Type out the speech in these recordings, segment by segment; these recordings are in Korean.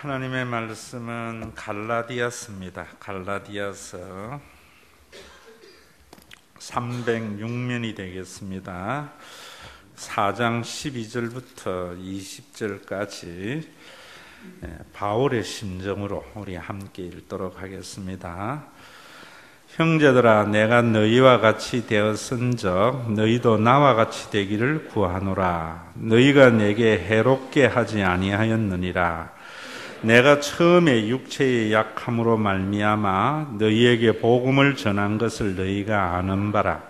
하나님의 말씀은 갈라디아서입니다. 갈라디아서 306면이 되겠습니다. 4장 12절부터 20절까지 바울의 심정으로 우리 함께 읽도록 하겠습니다. 형제들아, 내가 너희와 같이 되었은적 너희도 나와 같이 되기를 구하노라. 너희가 내게 해롭게 하지 아니하였느니라. 내가 처음에 육체의 약함으로 말미암아 너희에게 복음을 전한 것을 너희가 아는 바라.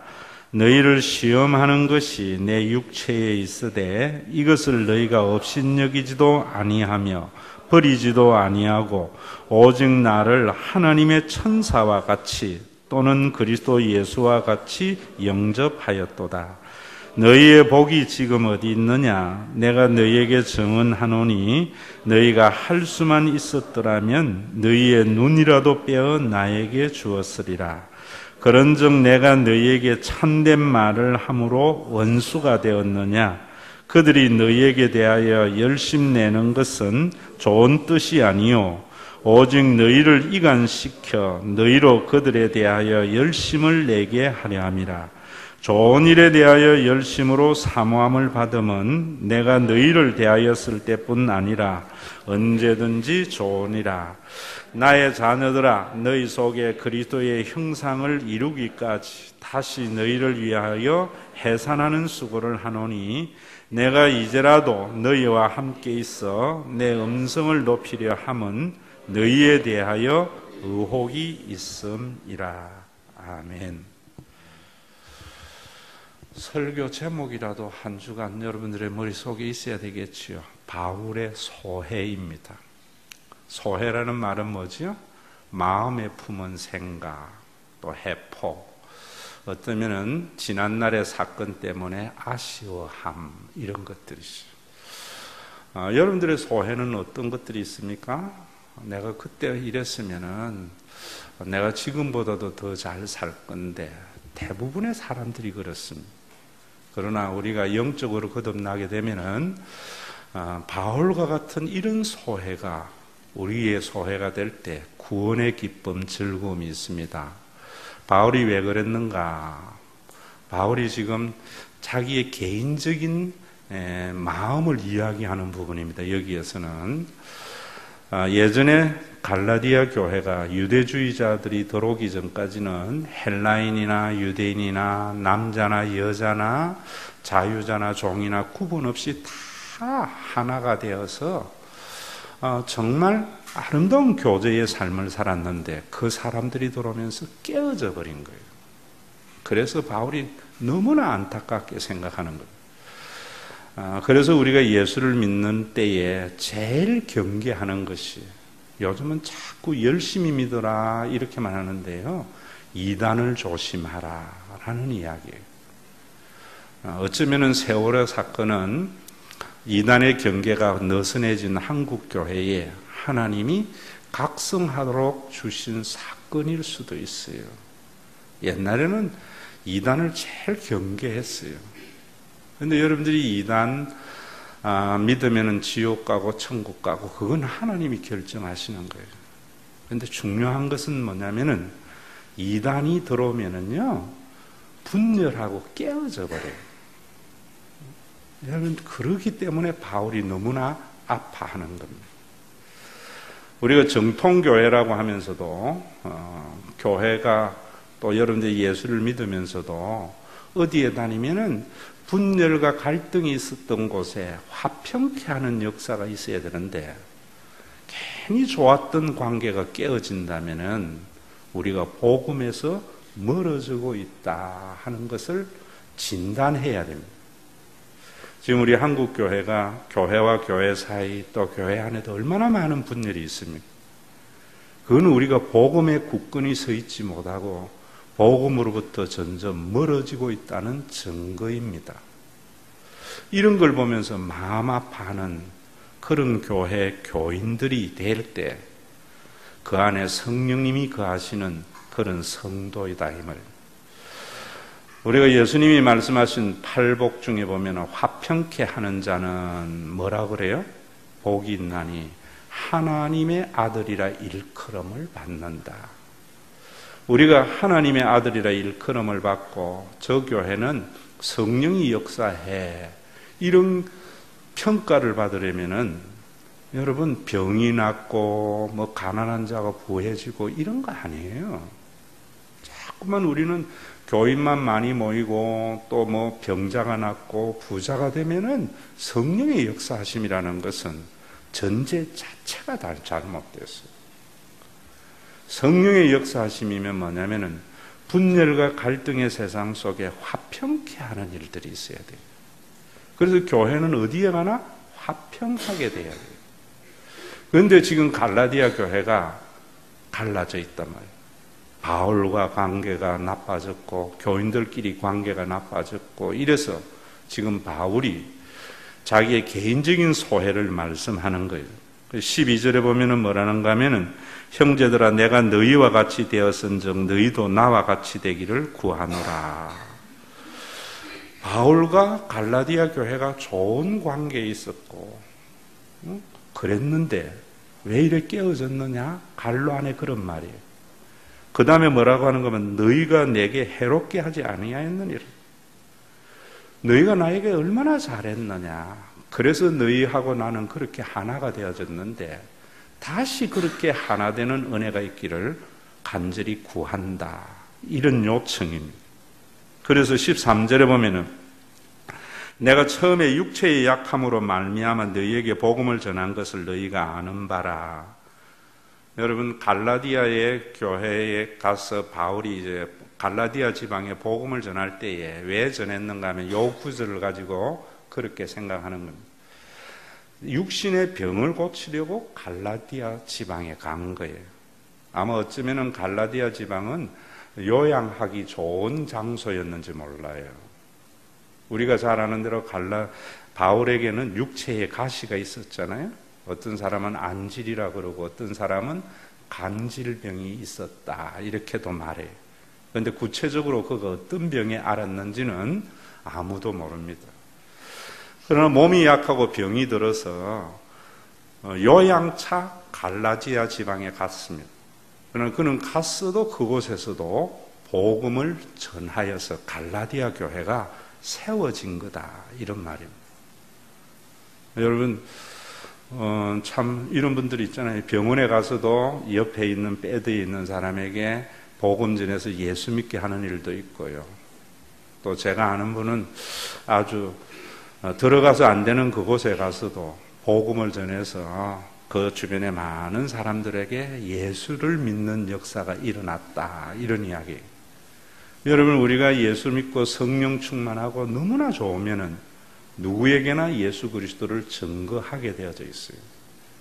너희를 시험하는 것이 내 육체에 있으되 이것을 너희가 업신여기지도 아니하며 버리지도 아니하고 오직 나를 하나님의 천사와 같이 또는 그리스도 예수와 같이 영접하였도다. 너희의 복이 지금 어디 있느냐? 내가 너희에게 증언하노니 너희가 할 수만 있었더라면 너희의 눈이라도 빼어 나에게 주었으리라. 그런즉 내가 너희에게 참된 말을 함으로 원수가 되었느냐? 그들이 너희에게 대하여 열심내는 것은 좋은 뜻이 아니요 오직 너희를 이간시켜 너희로 그들에 대하여 열심을 내게 하려 함이라. 좋은 일에 대하여 열심으로 사모함을 받음은 내가 너희를 대하였을 때뿐 아니라 언제든지 좋으니라. 나의 자녀들아, 너희 속에 그리스도의 형상을 이루기까지 다시 너희를 위하여 해산하는 수고를 하노니 내가 이제라도 너희와 함께 있어 내 음성을 높이려 함은 너희에 대하여 의혹이 있음이라. 아멘. 설교 제목이라도 한 주간 여러분들의 머릿속에 있어야 되겠지요. 바울의 소해입니다. 소해라는 말은 뭐지요? 마음에 품은 생각, 또 해포, 어쩌면은 지난날의 사건 때문에 아쉬워함, 이런 것들이죠. 여러분들의 소해는 어떤 것들이 있습니까? 내가 그때 이랬으면은 내가 지금보다도 더 잘 살 건데, 대부분의 사람들이 그렇습니다. 그러나 우리가 영적으로 거듭나게 되면은 바울과 같은 이런 소회가 우리의 소회가 될 때 구원의 기쁨, 즐거움이 있습니다. 바울이 왜 그랬는가? 바울이 지금 자기의 개인적인 마음을 이야기하는 부분입니다. 여기에서는 예전에 갈라디아 교회가 유대주의자들이 들어오기 전까지는 헬라인이나 유대인이나 남자나 여자나 자유자나 종이나 구분 없이 다 하나가 되어서 정말 아름다운 교제의 삶을 살았는데 그 사람들이 들어오면서 깨어져 버린 거예요. 그래서 바울이 너무나 안타깝게 생각하는 거예요. 그래서 우리가 예수를 믿는 때에 제일 경계하는 것이, 요즘은 자꾸 열심히 믿어라 이렇게만 하는데요, 이단을 조심하라 라는 이야기예요. 어쩌면 세월호 사건은 이단의 경계가 느슨해진 한국교회에 하나님이 각성하도록 주신 사건일 수도 있어요. 옛날에는 이단을 제일 경계했어요. 그런데 여러분들이 이단 믿으면 지옥 가고 천국 가고 그건 하나님이 결정하시는 거예요. 그런데 중요한 것은 뭐냐면은 이단이 들어오면은요 분열하고 깨어져 버려요. 여러분, 그러기 때문에 바울이 너무나 아파하는 겁니다. 우리가 정통교회라고 하면서도 교회가 또 여러분들이 예수를 믿으면서도 어디에 다니면은 분열과 갈등이 있었던 곳에 화평케 하는 역사가 있어야 되는데, 괜히 좋았던 관계가 깨어진다면은 우리가 복음에서 멀어지고 있다 하는 것을 진단해야 됩니다. 지금 우리 한국 교회가 교회와 교회 사이 또 교회 안에도 얼마나 많은 분열이 있습니까? 그건 우리가 복음에 굳건히 서 있지 못하고 복음으로부터 점점 멀어지고 있다는 증거입니다. 이런 걸 보면서 마음 아파하는 그런 교회 교인들이 될 때 그 안에 성령님이 거하시는 그런 성도이다 이 말입니다. 우리가 예수님이 말씀하신 팔복 중에 보면 화평케 하는 자는 뭐라 그래요? 복이 있나니 하나님의 아들이라 일컬음을 받는다. 우리가 하나님의 아들이라 일컬음을 받고 저 교회는 성령이 역사해, 이런 평가를 받으려면은 여러분 병이 낫고 뭐 가난한 자가 부해지고 이런 거 아니에요. 자꾸만 우리는 교인만 많이 모이고 또 뭐 병자가 낫고 부자가 되면은 성령의 역사하심이라는 것은 전제 자체가 다 잘못됐어요. 성령의 역사하심이면 뭐냐면은 분열과 갈등의 세상 속에 화평케 하는 일들이 있어야 돼요. 그래서 교회는 어디에 가나 화평하게 돼야 돼요. 그런데 지금 갈라디아 교회가 갈라져 있단 말이에요. 바울과 관계가 나빠졌고 교인들끼리 관계가 나빠졌고 이래서 지금 바울이 자기의 개인적인 소회를 말씀하는 거예요. 12절에 보면은 뭐라는가 하면은 형제들아 내가 너희와 같이 되었은즉 너희도 나와 같이 되기를 구하노라. 바울과 갈라디아 교회가 좋은 관계에 있었고 그랬는데 왜 이렇게 깨어졌느냐? 갈로 안에 그런 말이에요. 그 다음에 뭐라고 하는 거면 너희가 내게 해롭게 하지 아니하였느니라. 너희가 나에게 얼마나 잘했느냐. 그래서 너희하고 나는 그렇게 하나가 되어졌는데 다시 그렇게 하나 되는 은혜가 있기를 간절히 구한다. 이런 요청입니다. 그래서 13절에 보면은 내가 처음에 육체의 약함으로 말미암아 너희에게 복음을 전한 것을 너희가 아는 바라. 여러분 갈라디아의 교회에 가서 바울이 이제 갈라디아 지방에 복음을 전할 때에 왜 전했는가 하면 요 구절을 가지고 그렇게 생각하는 겁니다. 육신의 병을 고치려고 갈라디아 지방에 간 거예요. 아마 어쩌면은 갈라디아 지방은 요양하기 좋은 장소였는지 몰라요. 우리가 잘 아는 대로 바울에게는 육체에 가시가 있었잖아요. 어떤 사람은 안질이라 그러고 어떤 사람은 간질병이 있었다 이렇게도 말해요. 그런데 구체적으로 그가 어떤 병에 앓았는지는 아무도 모릅니다. 그러나 몸이 약하고 병이 들어서 요양차 갈라디아 지방에 갔습니다. 그러나 그는 갔어도 그곳에서도 복음을 전하여서 갈라디아 교회가 세워진 거다 이런 말입니다. 여러분 참 이런 분들이 있잖아요. 병원에 가서도 옆에 있는 베드에 있는 사람에게 복음 전해서 예수 믿게 하는 일도 있고요. 또 제가 아는 분은 아주 들어가서 안 되는 그곳에 가서도 복음을 전해서 그 주변에 많은 사람들에게 예수를 믿는 역사가 일어났다 이런 이야기예요. 여러분 우리가 예수 믿고 성령 충만하고 너무나 좋으면은 누구에게나 예수 그리스도를 증거하게 되어져 있어요.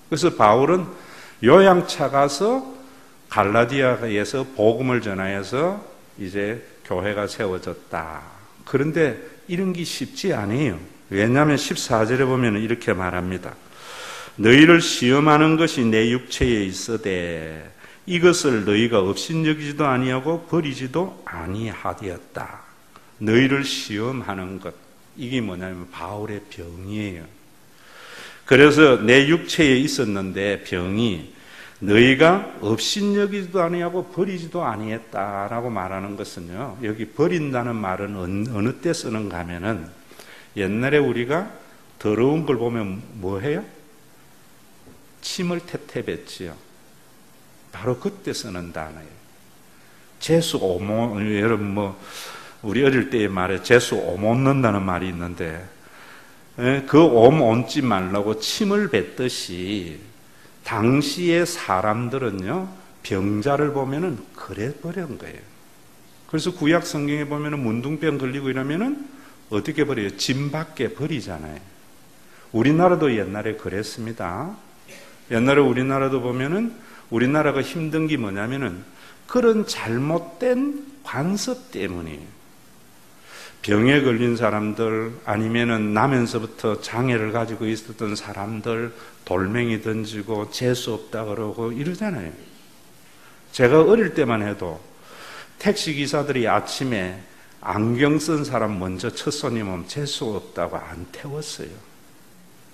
그래서 바울은 요양차 가서 갈라디아에서 복음을 전하여서 이제 교회가 세워졌다. 그런데 이런 게 쉽지 않아요. 왜냐하면 14절에 보면 이렇게 말합니다. 너희를 시험하는 것이 내 육체에 있으되 이것을 너희가 업신여기지도 아니하고 버리지도 아니하되었다. 너희를 시험하는 것. 이게 뭐냐면 바울의 병이에요. 그래서 내 육체에 있었는데 병이 너희가 업신여기지도 아니하고 버리지도 아니했다라고 말하는 것은요. 여기 버린다는 말은 어느 때 쓰는가 하면은 옛날에 우리가 더러운 걸 보면 뭐 해요? 침을 태태뱉지요. 바로 그때 쓰는 단어예요. 재수 오모, 여러분 우리 어릴 때의 말에 재수 옴 얹는다는 말이 있는데 그 옴 얹지 말라고 침을 뱉듯이 당시의 사람들은요 병자를 보면은 그래 버린 거예요. 그래서 구약 성경에 보면은 문둥병 걸리고 이러면은 어떻게 버려요? 집 밖에 버리잖아요. 우리나라도 옛날에 그랬습니다. 옛날에 우리나라도 보면은 우리나라가 힘든 게 뭐냐면은 그런 잘못된 관습 때문이에요. 병에 걸린 사람들 아니면은 나면서부터 장애를 가지고 있었던 사람들 돌멩이 던지고 재수 없다 그러고 이러잖아요. 제가 어릴 때만 해도 택시기사들이 아침에 안경 쓴 사람 먼저 첫 손님 오면 재수 없다고 안 태웠어요.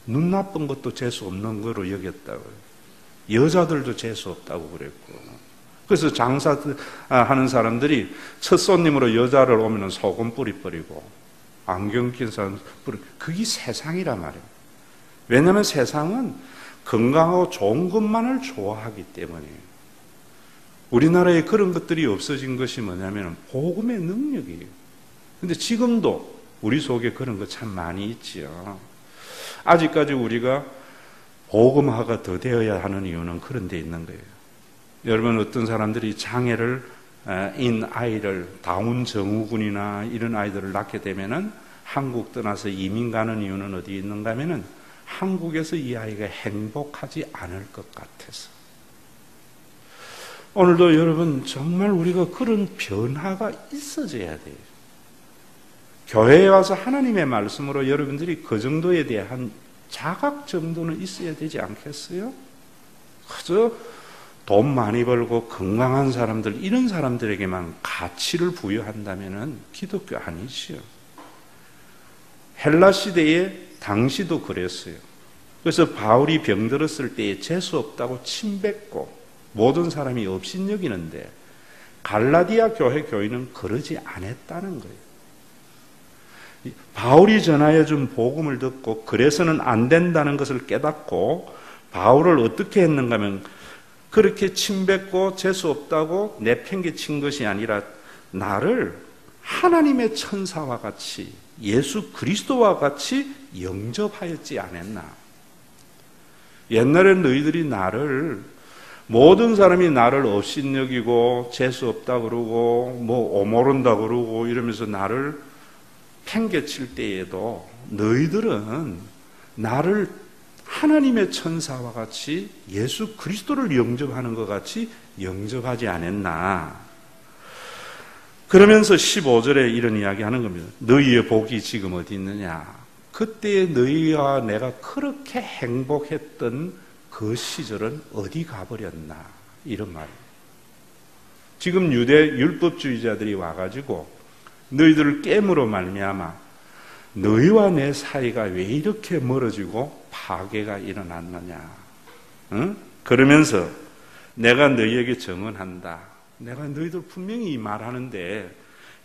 눈 나쁜 것도 재수 없는 거로 여겼다고요. 여자들도 재수 없다고 그랬고. 그래서 장사하는 사람들이 첫 손님으로 여자를 오면 소금 뿌리고 안경 낀 사람 뿌리. 그게 세상이란 말이에요. 왜냐하면 세상은 건강하고 좋은 것만을 좋아하기 때문이에요. 우리나라에 그런 것들이 없어진 것이 뭐냐면 복음의 능력이에요. 근데 지금도 우리 속에 그런 거 참 많이 있지요. 아직까지 우리가 복음화가 더 되어야 하는 이유는 그런 데 있는 거예요. 여러분, 어떤 사람들이 장애를 인 아이를 다운 증후군이나 이런 아이들을 낳게 되면은 한국 떠나서 이민 가는 이유는 어디에 있는가 하면은 한국에서 이 아이가 행복하지 않을 것 같아서. 오늘도 여러분 정말 우리가 그런 변화가 있어져야 돼요. 교회에 와서 하나님의 말씀으로 여러분들이 그 정도에 대한 자각 정도는 있어야 되지 않겠어요? 그저 돈 많이 벌고 건강한 사람들, 이런 사람들에게만 가치를 부여한다면 기독교 아니지요. 헬라 시대에 당시도 그랬어요. 그래서 바울이 병들었을 때에 재수 없다고 침뱉고 모든 사람이 업신여기는데 갈라디아 교회 교인은 그러지 않았다는 거예요. 바울이 전하여 준 복음을 듣고 그래서는 안 된다는 것을 깨닫고 바울을 어떻게 했는가 하면 그렇게 침뱉고 재수 없다고 내팽개친 것이 아니라 나를 하나님의 천사와 같이 예수 그리스도와 같이 영접하였지 않았나. 옛날에 너희들이 나를, 모든 사람이 나를 업신여기고 재수 없다 그러고 뭐 오모른다 그러고 이러면서 나를 팽개칠 때에도 너희들은 나를 하나님의 천사와 같이 예수 그리스도를 영접하는 것 같이 영접하지 않았나. 그러면서 15절에 이런 이야기 하는 겁니다. 너희의 복이 지금 어디 있느냐. 그때 너희와 내가 그렇게 행복했던 그 시절은 어디 가버렸나. 이런 말이에요. 지금 유대 율법주의자들이 와가지고 너희들을 깨므로 말미암아 너희와 내 사이가 왜 이렇게 멀어지고 파괴가 일어났느냐. 응? 그러면서 내가 너희에게 증언한다. 내가 너희들 분명히 말하는데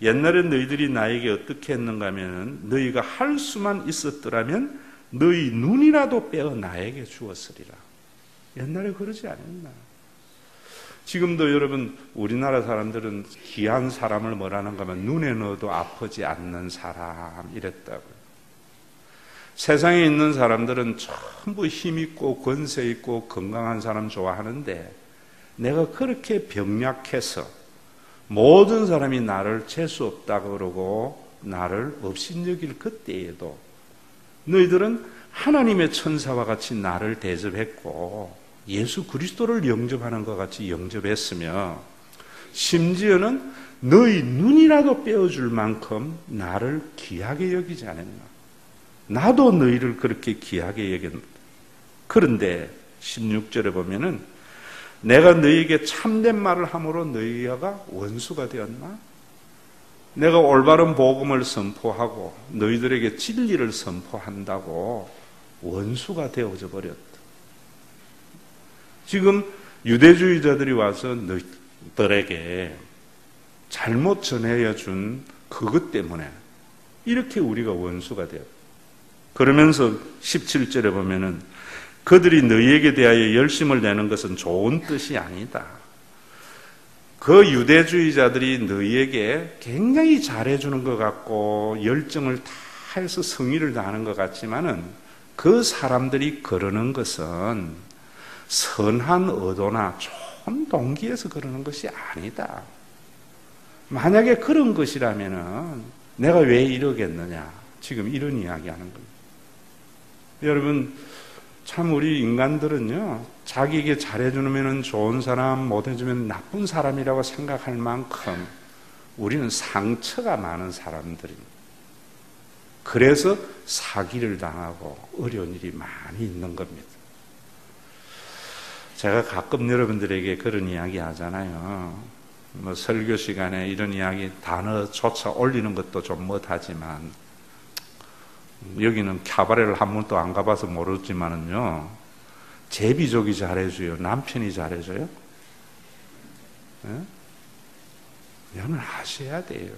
옛날에 너희들이 나에게 어떻게 했는가 하면 너희가 할 수만 있었더라면 너희 눈이라도 빼어 나에게 주었으리라. 옛날에 그러지 않았나. 지금도 여러분 우리나라 사람들은 귀한 사람을 뭐라는가 하면 눈에 넣어도 아프지 않는 사람 이랬다고요. 세상에 있는 사람들은 전부 힘있고 권세 있고 건강한 사람 좋아하는데 내가 그렇게 병약해서 모든 사람이 나를 재수 없다고 그러고 나를 업신여길 그때에도 너희들은 하나님의 천사와 같이 나를 대접했고 예수 그리스도를 영접하는 것 같이 영접했으며 심지어는 너희 눈이라도 빼어줄 만큼 나를 귀하게 여기지 않았나. 나도 너희를 그렇게 귀하게 여겼다. 그런데 16절에 보면은 내가 너희에게 참된 말을 함으로 너희가 원수가 되었나? 내가 올바른 복음을 선포하고 너희들에게 진리를 선포한다고 원수가 되어져 버렸다. 지금 유대주의자들이 와서 너희들에게 잘못 전해야 준 그것 때문에 이렇게 우리가 원수가 되었다. 그러면서 17절에 보면은 그들이 너희에게 대하여 열심을 내는 것은 좋은 뜻이 아니다. 그 유대주의자들이 너희에게 굉장히 잘해주는 것 같고 열정을 다 해서 성의를 다하는 것 같지만은 그 사람들이 그러는 것은 선한 의도나 좋은 동기에서 그러는 것이 아니다. 만약에 그런 것이라면은 내가 왜 이러겠느냐. 지금 이런 이야기 하는 겁니다. 여러분, 참 우리 인간들은요, 자기에게 잘해주면 좋은 사람, 못해주면 나쁜 사람이라고 생각할 만큼 우리는 상처가 많은 사람들입니다. 그래서 사기를 당하고 어려운 일이 많이 있는 겁니다. 제가 가끔 여러분들에게 그런 이야기 하잖아요. 뭐 설교 시간에 이런 이야기 단어조차 올리는 것도 좀 못하지만 여기는 캬바레를 한 번도 안 가봐서 모르지만은요, 제비족이 잘해줘요? 남편이 잘해줘요? 여러분 아셔야 돼요.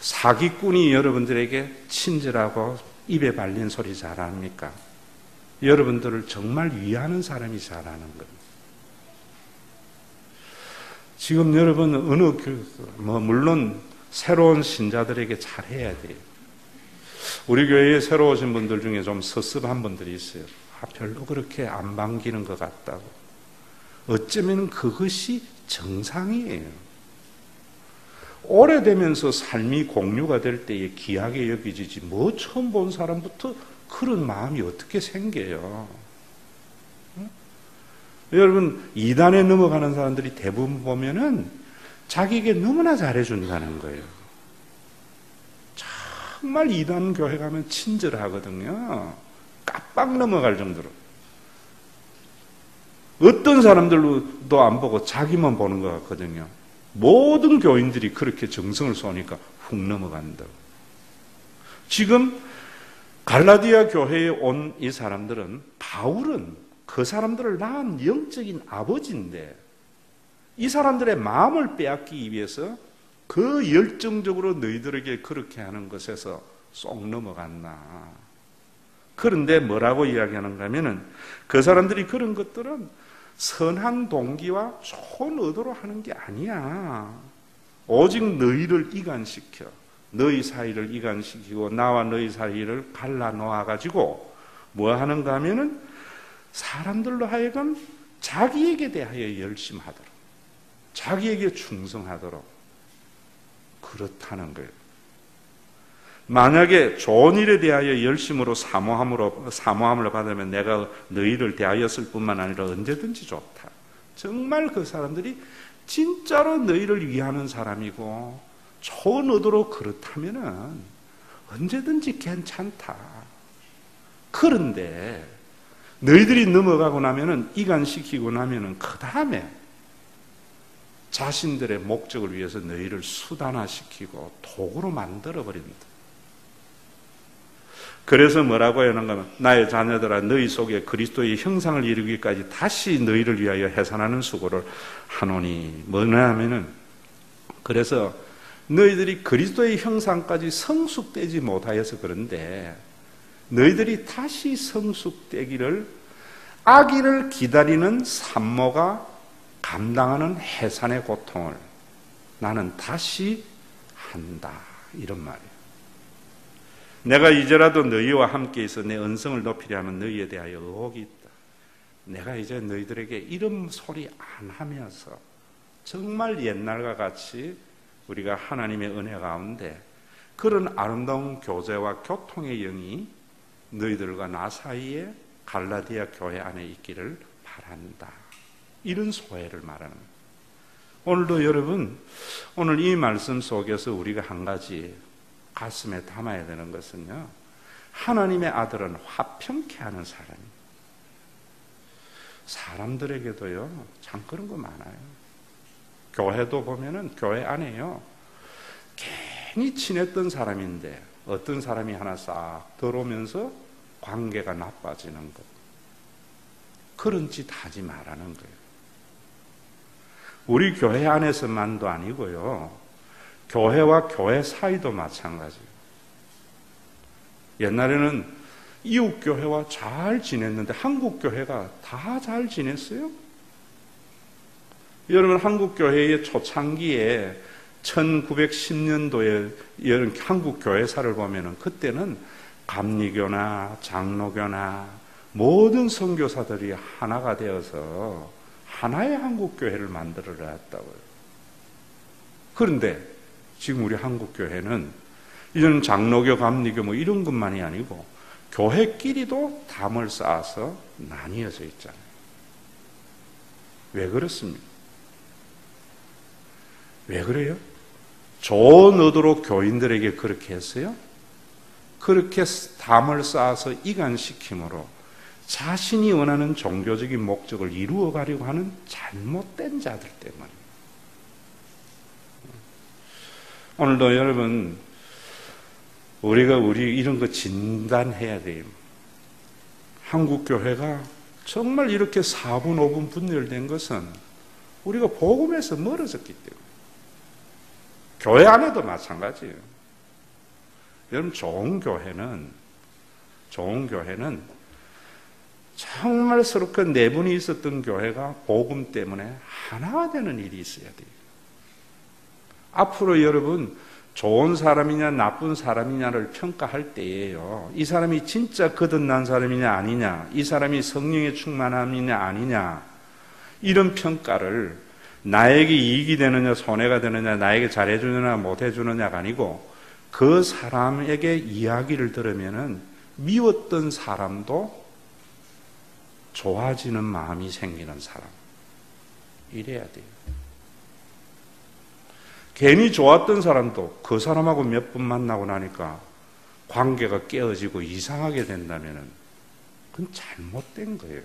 사기꾼이 여러분들에게 친절하고 입에 발린 소리 잘합니까? 여러분들을 정말 위하는 사람이 잘하는 겁니다. 지금 여러분 물론 새로운 신자들에게 잘해야 돼요. 우리 교회에 새로 오신 분들 중에 좀 섭섭한 분들이 있어요. 별로 그렇게 안 반기는 것 같다고. 어쩌면 그것이 정상이에요. 오래되면서 삶이 공유가 될 때에 귀하게 여기지지 뭐 처음 본 사람부터 그런 마음이 어떻게 생겨요? 여러분 이단에 넘어가는 사람들이 대부분 보면은 자기에게 너무나 잘해준다는 거예요. 정말 이단 교회 가면 친절하거든요. 깜빡 넘어갈 정도로. 어떤 사람들도 안 보고 자기만 보는 것 같거든요. 모든 교인들이 그렇게 정성을 쏘니까 훅 넘어간다고. 지금 갈라디아 교회에 온 이 사람들은 바울은 그 사람들을 낳은 영적인 아버지인데 이 사람들의 마음을 빼앗기기 위해서 그 열정적으로 너희들에게 그렇게 하는 것에서 쏙 넘어갔나. 그런데 뭐라고 이야기하는가 하면은 그 사람들이 그런 것들은 선한 동기와 좋은 의도로 하는 게 아니야. 오직 너희를 이간시켜 너희 사이를 이간시키고 나와 너희 사이를 갈라놓아가지고 뭐 하는가 하면은 사람들로 하여금 자기에게 대하여 열심하도록 자기에게 충성하도록 그렇다는 거예요. 만약에 좋은 일에 대하여 열심으로 사모함을 받으면 내가 너희를 대하였을 뿐만 아니라 언제든지 좋다. 정말 그 사람들이 진짜로 너희를 위하는 사람이고 좋은 의도로 그렇다면은 언제든지 괜찮다. 그런데 너희들이 넘어가고 나면은 이간시키고 나면은 그 다음에 자신들의 목적을 위해서 너희를 수단화시키고 도구로 만들어버립니다. 그래서 뭐라고 하는가 하면 나의 자녀들아 너희 속에 그리스도의 형상을 이루기까지 다시 너희를 위하여 해산하는 수고를 하노니 뭐냐 하면은 그래서 너희들이 그리스도의 형상까지 성숙되지 못하여서 그런데 너희들이 다시 성숙되기를 아기를 기다리는 산모가 감당하는 해산의 고통을 나는 다시 한다. 이런 말이에요. 내가 이제라도 너희와 함께 있어 내 언성을 높이려 하면 너희에 대하여 의혹이 있다. 내가 이제 너희들에게 이런 소리 안 하면서 정말 옛날과 같이 우리가 하나님의 은혜 가운데 그런 아름다운 교제와 교통의 영이 너희들과 나 사이에 갈라디아 교회 안에 있기를 바란다. 이런 소회를 말하는 거예요. 오늘도 여러분, 오늘 이 말씀 속에서 우리가 한 가지 가슴에 담아야 되는 것은요, 하나님의 아들은 화평케 하는 사람이에요. 사람들에게도요, 참 그런 거 많아요. 교회도 보면은 교회 안에요, 괜히 친했던 사람인데 어떤 사람이 하나 싹 들어오면서 관계가 나빠지는 것. 그런 짓 하지 말라는 거예요. 우리 교회 안에서만도 아니고요, 교회와 교회 사이도 마찬가지예요. 옛날에는 이웃교회와 잘 지냈는데 한국교회가 다 잘 지냈어요? 여러분, 한국교회의 초창기에 1910년도에 이런 한국교회사를 보면은 그때는 감리교나 장로교나 모든 선교사들이 하나가 되어서 하나의 한국교회를 만들어 놨다고요. 그런데 지금 우리 한국교회는 이런 장로교, 감리교 뭐 이런 것만이 아니고 교회끼리도 담을 쌓아서 나뉘어져 있잖아요. 왜 그렇습니까? 왜 그래요? 좋은 의도로 교인들에게 그렇게 했어요? 그렇게 담을 쌓아서 이간시킴으로 자신이 원하는 종교적인 목적을 이루어 가려고 하는 잘못된 자들 때문입니다. 오늘도 여러분, 우리 이런 거 진단해야 돼요. 한국 교회가 정말 이렇게 4분, 5분 분열된 것은 우리가 복음에서 멀어졌기 때문에. 교회 안에도 마찬가지예요. 여러분, 좋은 교회는 정말 서로 그 내분이 있었던 교회가 복음 때문에 하나가 되는 일이 있어야 돼요. 앞으로 여러분, 좋은 사람이냐 나쁜 사람이냐를 평가할 때에요, 이 사람이 진짜 거듭난 사람이냐 아니냐, 이 사람이 성령의 충만함이냐 아니냐, 이런 평가를 나에게 이익이 되느냐 손해가 되느냐, 나에게 잘해주느냐 못해주느냐가 아니고 그 사람에게 이야기를 들으면은 미웠던 사람도 좋아지는 마음이 생기는 사람, 이래야 돼요. 괜히 좋았던 사람도 그 사람하고 몇 번 만나고 나니까 관계가 깨어지고 이상하게 된다면은 그건 잘못된 거예요.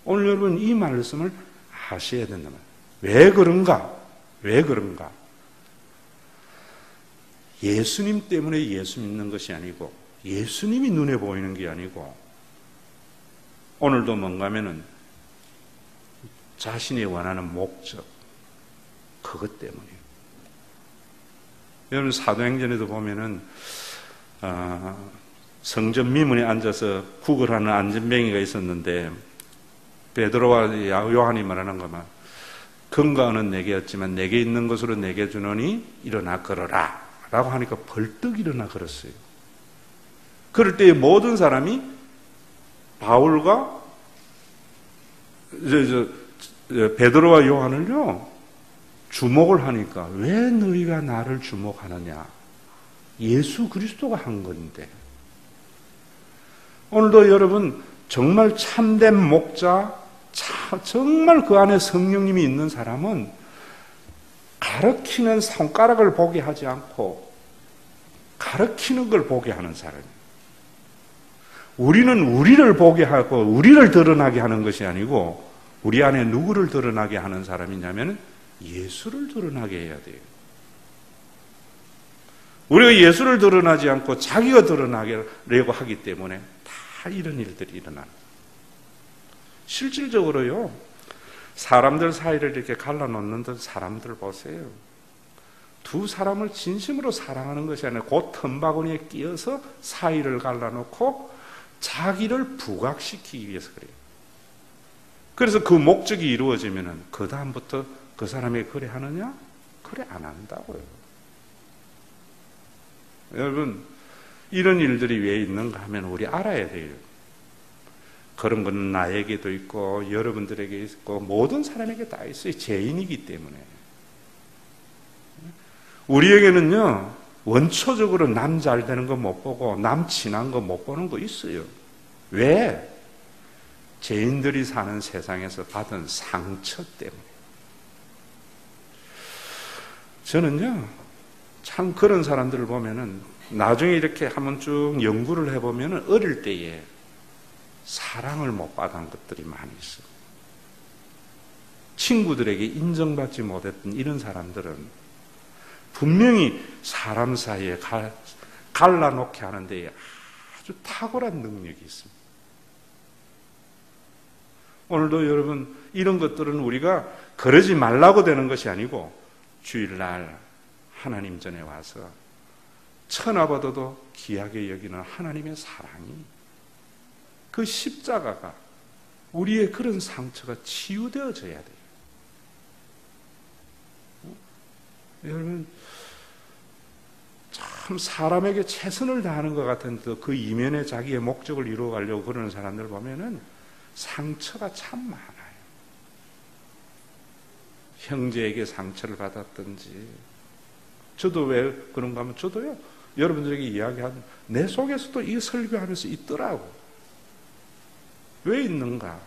오늘 여러분 이 말씀을 아셔야 된다 말이에요. 왜 그런가? 왜 그런가? 예수님 때문에 예수 믿는 것이 아니고, 예수님이 눈에 보이는 게 아니고, 오늘도 뭔가 하면은 자신이 원하는 목적, 그것 때문이에요. 여러분, 사도행전에도 보면은 성전 미문에 앉아서 구걸하는 안전뱅이가 있었는데 베드로와 요한이 말하는 것만, 건강은 내게 였지만 내게 있는 것으로 내게 주노니 일어나 걸어라 라고 하니까 벌떡 일어나 걸었어요. 그럴 때 모든 사람이 바울과 베드로와 요한을요 주목을 하니까, 왜 너희가 나를 주목하느냐? 예수 그리스도가 한 건데. 오늘도 여러분 정말 참된 목자, 정말 그 안에 성령님이 있는 사람은 가르치는 손가락을 보게 하지 않고 가르치는 걸 보게 하는 사람이에요. 우리는 우리를 보게 하고 우리를 드러나게 하는 것이 아니고, 우리 안에 누구를 드러나게 하는 사람이냐면 예수를 드러나게 해야 돼요. 우리가 예수를 드러나지 않고 자기가 드러나려고 하기 때문에 다 이런 일들이 일어나는 거예요. 실질적으로요, 사람들 사이를 이렇게 갈라놓는 사람들 보세요. 두 사람을 진심으로 사랑하는 것이 아니라 그 틈바구니에 끼어서 사이를 갈라놓고 자기를 부각시키기 위해서 그래요. 그래서 그 목적이 이루어지면은 그 다음부터 그 사람이 그래 하느냐? 그래 안 한다고요. 여러분, 이런 일들이 왜 있는가 하면 우리 알아야 돼요. 그런 건 나에게도 있고 여러분들에게 있고 모든 사람에게 다 있어요. 죄인이기 때문에. 우리에게는요, 원초적으로 남 잘 되는 거 못 보고 남 친한 거 못 보는 거 있어요. 왜? 죄인들이 사는 세상에서 받은 상처 때문에. 저는요, 참 그런 사람들을 보면은 나중에 이렇게 한번 쭉 연구를 해보면은 어릴 때에 사랑을 못 받은 것들이 많이 있어요. 친구들에게 인정받지 못했던 이런 사람들은 분명히 사람 사이에 갈라놓게 하는 데에 아주 탁월한 능력이 있습니다. 오늘도 여러분, 이런 것들은 우리가 그러지 말라고 되는 것이 아니고, 주일날 하나님 전에 와서 천하보다도 귀하게 여기는 하나님의 사랑이, 그 십자가가 우리의 그런 상처가 치유되어져야 돼요. 여러분, 참 사람에게 최선을 다하는 것 같은데 그 이면에 자기의 목적을 이루어가려고 그러는 사람들 보면은 상처가 참 많아요. 형제에게 상처를 받았든지. 저도 왜 그런가 하면 저도요, 여러분들에게 이야기하는 내 속에서도 이 설교하면서 있더라고. 왜 있는가?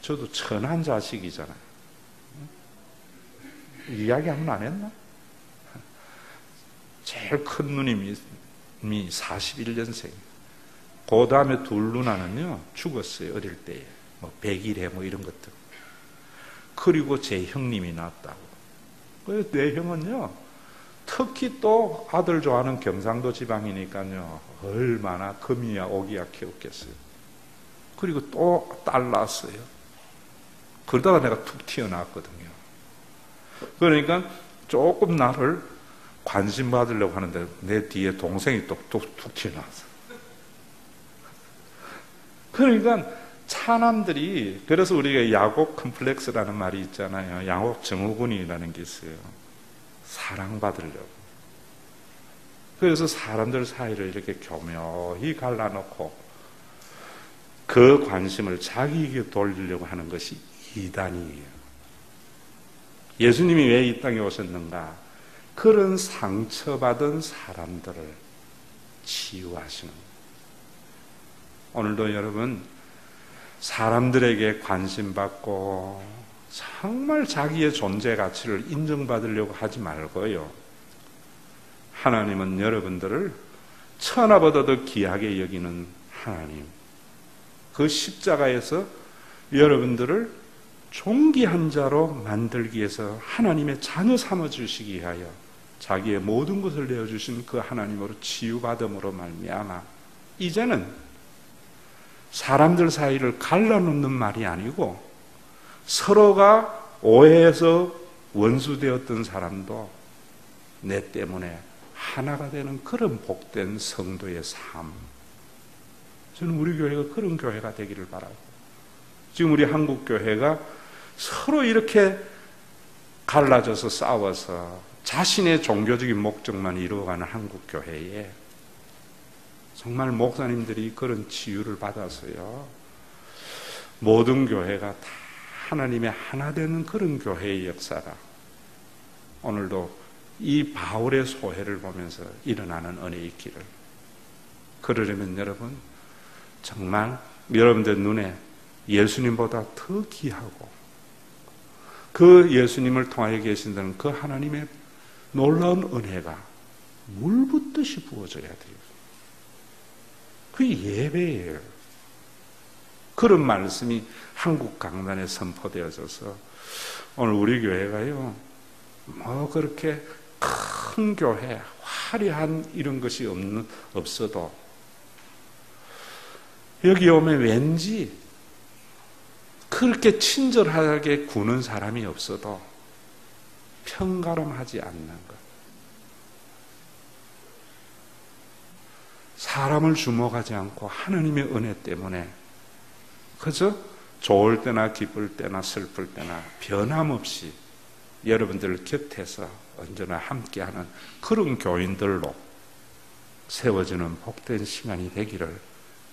저도 천한 자식이잖아요. 이야기하면 안 했나? 제일 큰 누님이 41년생. 그 다음에 둘 누나는요, 죽었어요. 어릴 때에. 뭐 100일에 뭐 이런 것들. 그리고 제 형님이 낳았다고. 내 형은요, 특히 또 아들 좋아하는 경상도 지방이니까요. 얼마나 금이야 오기야 키웠겠어요. 그리고 또 딸 낳았어요. 그러다가 내가 툭 튀어나왔거든요. 그러니까 조금 나를 관심 받으려고 하는데 내 뒤에 동생이 또 툭 튀어나왔어. 그러니까 차남들이, 그래서 우리가 야곱 컴플렉스라는 말이 있잖아요. 야곱 증후군이라는 게 있어요. 사랑받으려고. 그래서 사람들 사이를 이렇게 교묘히 갈라놓고 그 관심을 자기에게 돌리려고 하는 것이 이단이에요. 예수님이 왜 이 땅에 오셨는가? 그런 상처받은 사람들을 치유하시는 거예요. 오늘도 여러분, 사람들에게 관심받고 정말 자기의 존재 가치를 인정받으려고 하지 말고요. 하나님은 여러분들을 천하보다 더 귀하게 여기는 하나님, 그 십자가에서 여러분들을 존귀한 자로 만들기 위해서 하나님의 자녀 삼아주시기 위하여 자기의 모든 것을 내어주신 그 하나님으로 치유받음으로 말미암아 이제는 사람들 사이를 갈라놓는 말이 아니고 서로가 오해해서 원수되었던 사람도 내 때문에 하나가 되는 그런 복된 성도의 삶. 저는 우리 교회가 그런 교회가 되기를 바라고, 지금 우리 한국 교회가 서로 이렇게 갈라져서 싸워서 자신의 종교적인 목적만 이루어가는 한국 교회에 정말 목사님들이 그런 치유를 받아서요, 모든 교회가 다 하나님의 하나 되는 그런 교회의 역사가 오늘도 이 바울의 소회를 보면서 일어나는 은혜의 길을, 그러려면 여러분 정말 여러분들 눈에 예수님보다 더 귀하고 그 예수님을 통하여 계신다는 그 하나님의 놀라운 은혜가 물 붓듯이 부어져야 돼요. 그게 예배예요. 그런 말씀이 한국 강단에 선포되어져서 오늘 우리 교회가요, 뭐 그렇게 큰 교회, 화려한 이런 것이 없어도 여기 오면 왠지 그렇게 친절하게 구는 사람이 없어도 평가름하지 않는 것. 사람을 주목하지 않고 하나님의 은혜 때문에 그저 좋을 때나 기쁠 때나 슬플 때나 변함없이 여러분들 곁에서 언제나 함께하는 그런 교인들로 세워지는 복된 시간이 되기를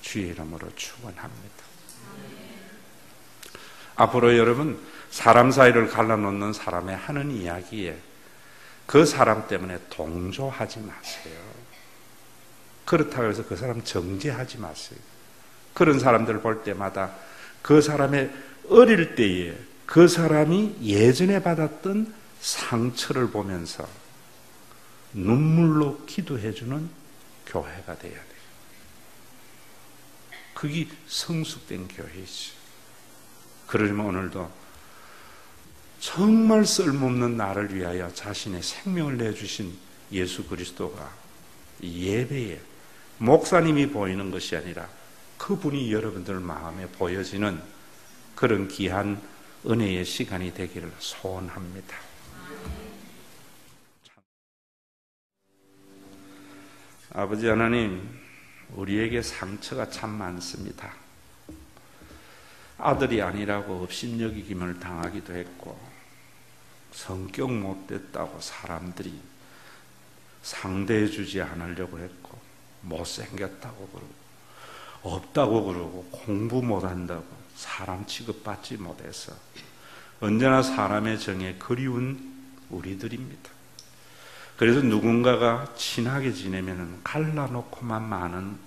주의 이름으로 축원합니다. 앞으로 여러분 사람 사이를 갈라놓는 사람의 하는 이야기에 그 사람 때문에 동조하지 마세요. 그렇다고 해서 그 사람 정죄하지 마세요. 그런 사람들을 볼 때마다 그 사람의 어릴 때에 그 사람이 예전에 받았던 상처를 보면서 눈물로 기도해주는 교회가 돼야 돼요. 그게 성숙된 교회이죠. 그러려면 오늘도 정말 쓸모없는 나를 위하여 자신의 생명을 내주신 예수 그리스도가 예배에 목사님이 보이는 것이 아니라 그분이 여러분들 마음에 보여지는 그런 귀한 은혜의 시간이 되기를 소원합니다. 아버지 하나님, 우리에게 상처가 참 많습니다. 아들이 아니라고 업신여기김을 당하기도 했고, 성격 못됐다고 사람들이 상대해주지 않으려고 했고, 못생겼다고 그러고, 없다고 그러고, 공부 못한다고 사람 취급받지 못해서 언제나 사람의 정에 그리운 우리들입니다. 그래서 누군가가 친하게 지내면 갈라놓고만 많은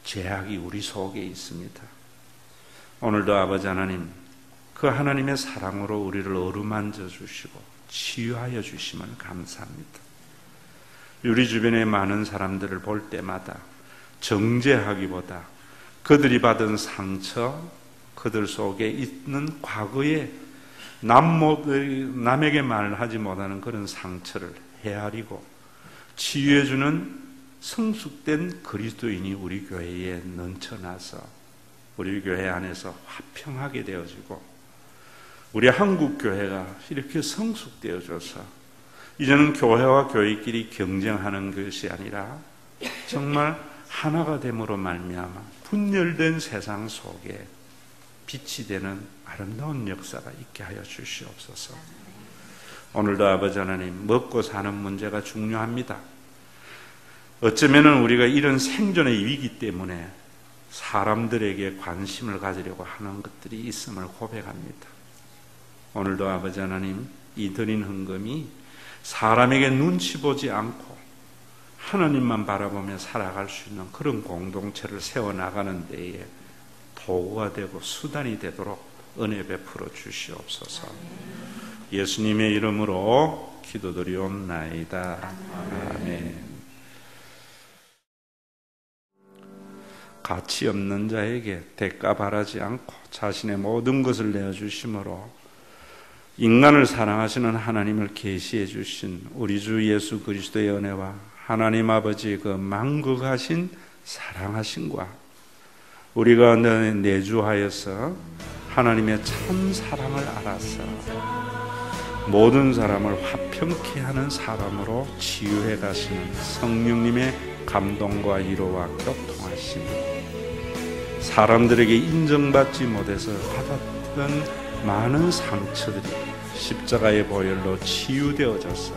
죄악이 우리 속에 있습니다. 오늘도 아버지 하나님, 그 하나님의 사랑으로 우리를 어루만져 주시고 치유하여 주시면 감사합니다. 우리 주변에 많은 사람들을 볼 때마다 정죄하기보다 그들이 받은 상처, 그들 속에 있는 과거에 남에게 말하지 못하는 그런 상처를 헤아리고 치유해주는 성숙된 그리스도인이 우리 교회에 넘쳐나서 우리 교회 안에서 화평하게 되어지고 우리 한국 교회가 이렇게 성숙되어져서 이제는 교회와 교회끼리 경쟁하는 것이 아니라 정말 하나가 됨으로 말미암아 분열된 세상 속에 빛이 되는 아름다운 역사가 있게 하여 주시옵소서. 오늘도 아버지 하나님, 먹고 사는 문제가 중요합니다. 어쩌면 우리가 이런 생존의 위기 때문에 사람들에게 관심을 가지려고 하는 것들이 있음을 고백합니다. 오늘도 아버지 하나님, 이 드린 헌금이 사람에게 눈치 보지 않고 하나님만 바라보며 살아갈 수 있는 그런 공동체를 세워나가는 데에 도구가 되고 수단이 되도록 은혜 베풀어 주시옵소서. 예수님의 이름으로 기도드리옵나이다. 아멘. 가치 없는 자에게 대가 바라지 않고 자신의 모든 것을 내어주심으로 인간을 사랑하시는 하나님을 계시해 주신 우리 주 예수 그리스도의 은혜와 하나님 아버지의 그 만극하신 사랑하심과 우리가 내주하여서 하나님의 참 사랑을 알아서 모든 사람을 화평케 하는 사람으로 치유해 가시는 성령님의 감동과 위로와 교통하심, 사람들에게 인정받지 못해서 받았던 많은 상처들이 십자가의 보혈로 치유되어져서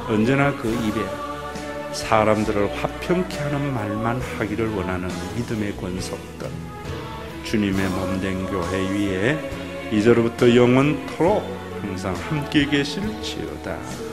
언제나 그 입에 사람들을 화평케 하는 말만 하기를 원하는 믿음의 권속들, 주님의 몸된 교회 위에 이제로부터 영원토록 항상 함께 계실지어다.